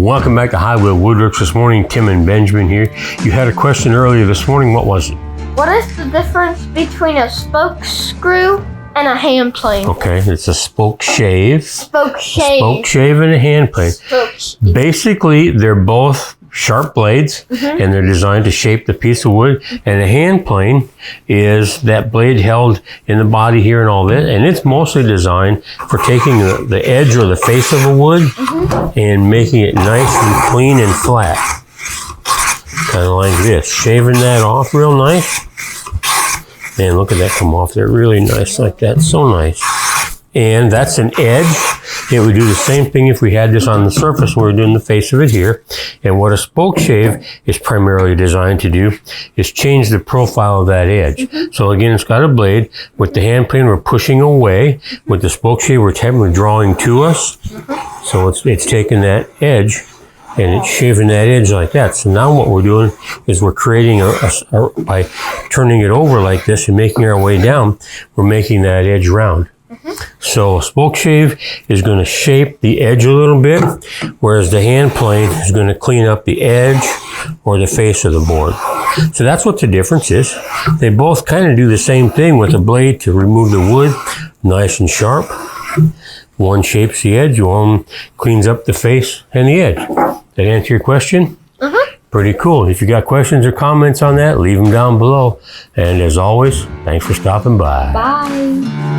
Welcome back to Highwheel Woodworks this morning. Tim and Benjamin here. You had a question earlier this morning. What was it? What is the difference between a spoke screw and a hand plane? Okay, it's a Spokeshave. Spokeshave. Spokeshave and a hand plane. Basically, they're both sharp blades, and they're designed to shape the piece of wood. And a hand plane is that blade held in the body here and all this, and it's mostly designed for taking the edge or the face of a wood and making it nice and clean and flat. Kind of like this. Shaving that off real nice. Man, look at that come off there. Really nice like that. So nice. And that's an edge. It would do the same thing if we had this on the surface. We're doing the face of it here. And what a spoke shave is primarily designed to do is change the profile of that edge. So again, it's got a blade. With the hand plane, we're pushing away. With the spoke shave, we're drawing to us. So it's taking that edge and it's shaving that edge like that. So now what we're doing is we're creating by turning it over like this and making our way down, we're making that edge round. So a spoke shave is going to shape the edge a little bit, whereas the hand plane is going to clean up the edge or the face of the board. So that's what the difference is. They both kind of do the same thing with a blade to remove the wood nice and sharp. One shapes the edge, one cleans up the face and the edge. That answer your question? Pretty cool. If you got questions or comments on that, leave them down below. And as always, thanks for stopping by. Bye.